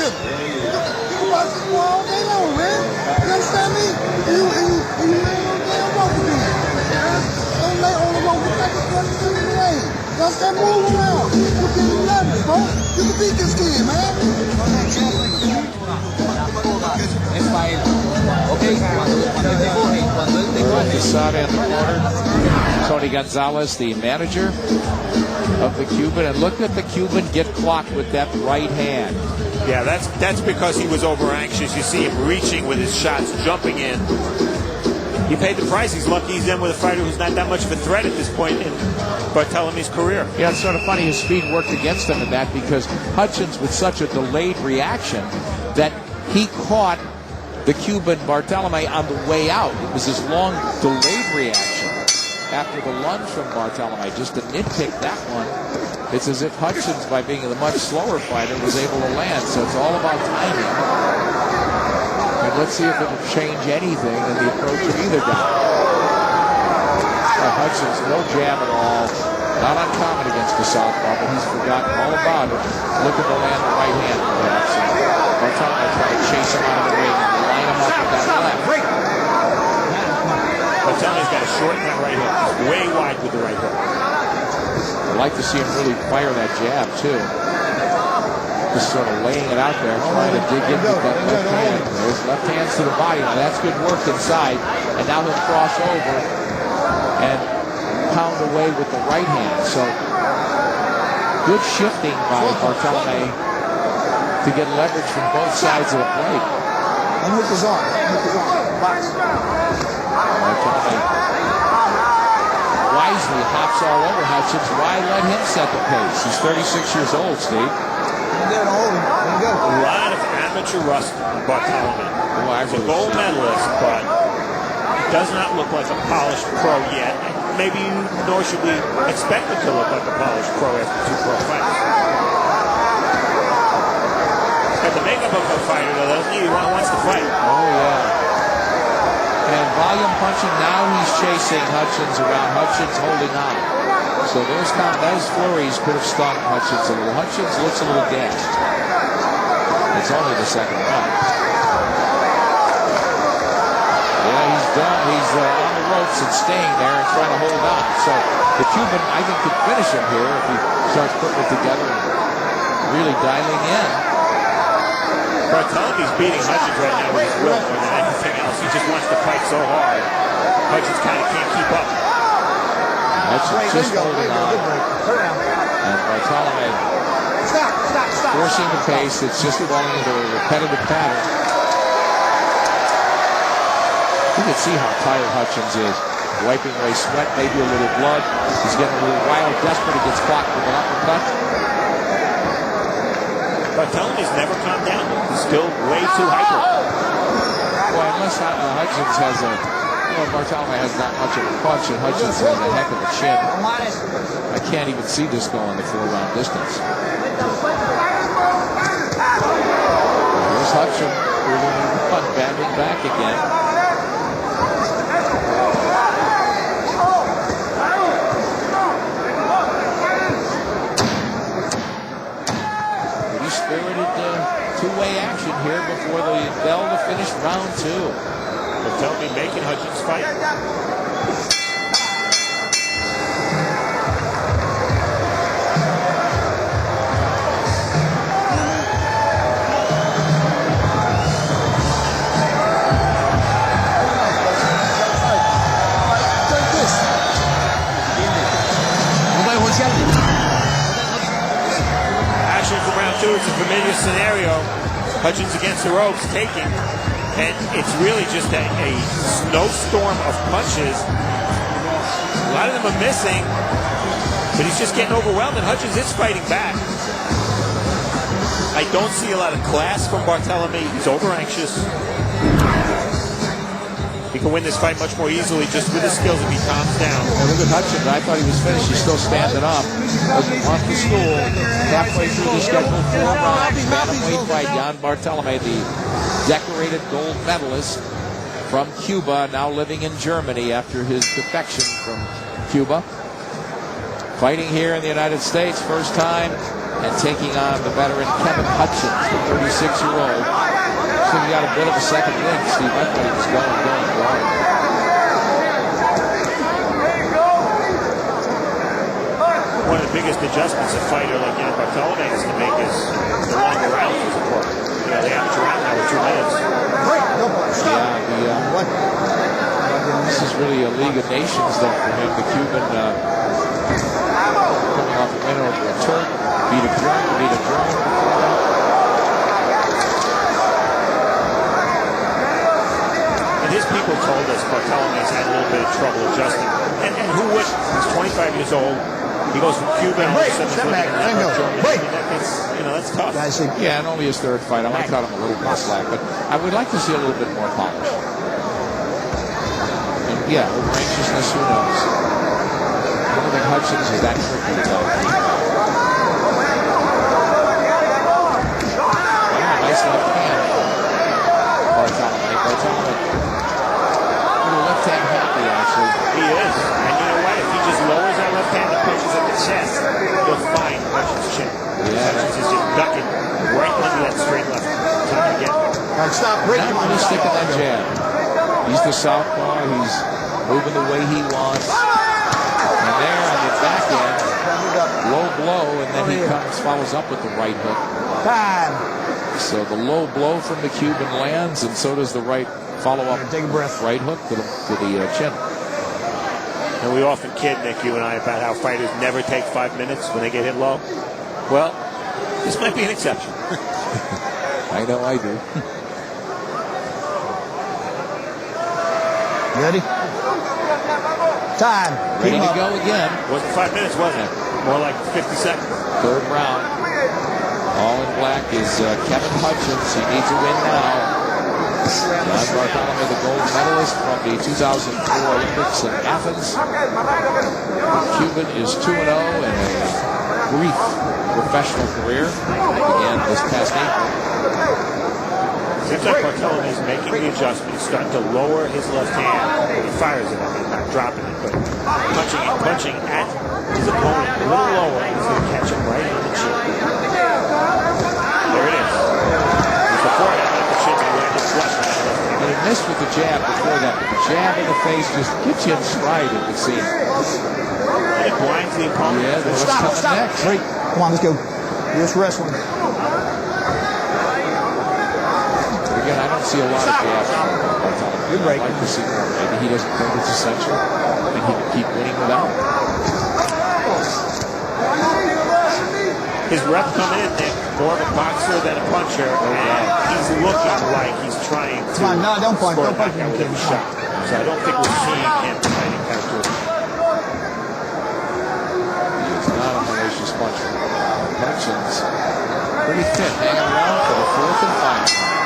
him. You can watch this boy all day long, man. You understand me? And you lay on the damn rope again. Don't lay on the rope. You got this one in the lane. You understand? Move around. You can do leverage, bro. You can beat this kid, man. Quesada in the corner. Tony Gonzalez, the manager of the Cuban, and look at the Cuban get clocked with that right hand. Yeah, that's because he was over anxious. You see him reaching with his shots, jumping in. He paid the price. He's lucky he's in with a fighter who's not that much of a threat at this point in Barthelemy's career. Yeah, it's sort of funny. His speed worked against him in that because Hudgins, with such a delayed reaction, that he caught the Cuban Barthelemy on the way out. It was this long delayed reaction after the lunge from Barthelemy. Just to nitpick that one, it's as if Hudgins, by being the much slower fighter, was able to land. So it's all about timing. And let's see if it will change anything in the approach of either guy. Hudgins, no jab at all. Not uncommon against the southpaw, but he's forgotten all about it. Looking to land the right hand, perhaps. Barthelemy trying to chase him out of the ring and line him up with that left. Barthelemy's got a short and right hook. He's way wide with the right hook. I'd like to see him really fire that jab, too. Just sort of laying it out there, trying to dig into that left hand. There's left hands to the body. Now that's good work inside. And now he'll cross over and pound away with the right hand. So good shifting by Barthelemy to get leverage from both sides of the plate. Unhook his arm. Box. Barthelemy wisely hops all over Hudgins. Why let him set the pace? He's 36 years old, Steve. A lot of amateur rust on Barthelemy. He's a gold medalist, but he does not look like a polished pro yet. Maybe nor should we expect him to look like a polished pro after 2 pro fights. He's got the makeup of a fighter, though, doesn't he? He wants to fight. Oh, yeah. And volume punching, now he's chasing Hudgins around. Hudgins holding on. So those flurries could have stung Hudgins a little. Hudgins looks a little gassed. It's only the second round. Yeah, he's done. He's on the ropes and staying there and trying to hold on. So the Cuban, I think, could finish him here if he starts putting it together and really dialing in. Barthelemy's beating Hudgins right now with his will more than anything else. He just wants to fight so hard. Hudgins kind of can't keep up. Hudgins just holding on. And Barthelemy forcing the pace. It's just falling into a repetitive pattern. You can see how tired Hudgins is. Wiping away sweat, maybe a little blood. He's getting a little wild, desperate. He gets caught with an uppercut. Barthelemy's never calmed down. He's still way too hyper. Well, unless Hudgins has a... Well, Barthelemy has not much of a punch, and Hudgins has a heck of a chin. I can't even see this going the 4-round distance. Here's Hudgins battling back again. Pretty spirited two-way action here before the bell to finish round 2. Barthelemy making Hudgins fight. Action for round 2. It's a familiar scenario. Hudgins against the ropes, taking. And it's really just a snowstorm of punches. A lot of them are missing, but he's just getting overwhelmed, and Hudgins is fighting back. I don't see a lot of class from Barthelemy. He's over-anxious. He can win this fight much more easily just with his skills if he calms down. And look at Hudgins. I thought he was finished. He's still standing up. Off the stool. Halfway through the scheduled 4 rounds. Bantamweight fight. Jan Barthelemy, the decorated gold medalist from Cuba, now living in Germany after his defection from Cuba. fighting here in the United States, first time, and taking on the veteran Kevin Hudgins, the 36-year-old. So he got a bit of a second wind, Steve. I thought he was going. One of the biggest adjustments a fighter like Barthelemy has to make is the longer rounds as important. You know, the average round now is 2 minutes. Yeah, this is really a League of Nations then for him. The Cuban coming off a win over a Turk, beat a German. And his people told us Barthelemy's had a little bit of trouble adjusting. And who would? He's 25 years old. He goes from Cuba and all of a sudden he's looking at Germany. That's tough. Yeah, and only his third fight. I want to cut him a little more slack, but I would like to see a little bit more polish. And yeah, over anxiousness, who knows? I don't think Hudgins is that tricky though. Nice left hand. Barthelemy. Little left hand happy, actually. He is. And you know what? If he just lowers that left hand and punches at the chest, he'll find Hudgins' chin. Hudgins is just ducking right under that straight left. Time to get it. Stop. Not really sticking that jab. He's the southpaw. He's moving the way he wants. And there on the back end, low blow, and then he follows up with the right hook. So the low blow from the Cuban lands, and so does the right follow-up right hook to the chin. And we often kid, Nick, you and I, about how fighters never take 5 minutes when they get hit low. Well, this might be an exception. I know I do. Ready? Time. Ready to go again. Wasn't 5 minutes, was it? More like 50 seconds. Third round. All in black is Kevin Hudgins. He needs a win now. Barthelemy, the gold medalist from the 2004 Olympics in Athens. Cuban is 2-0 in a brief professional career. Began this past April. Seems like Barthelemy is making the adjustment. He's starting to lower his left hand. He fires it. He's not dropping it, but punching at his opponent a little lower. He's going to catch him right on the chin. There it is. He's the forehead, not the chin. He landed flush. He missed with the jab before that, but the jab in the face just gets you in stride, it would seem. And it blinds the opponent. Yeah, that's coming next. Wait. Come on, let's go. Just wrestling. Again, I don't see a lot of jabs from Barthelemy. Good break. I'd like to see more. Maybe he doesn't think it's essential, and he can keep winning without it. His rep coming in there, more of a boxer than a puncher, and he's looking like he's trying to Come on, no, don't punch. score Don't punch back out with him. every shot. So I don't think we're seeing him fighting characteristics. He is not a malicious puncher. Hudgins pretty thin, hanging around for the fourth and final.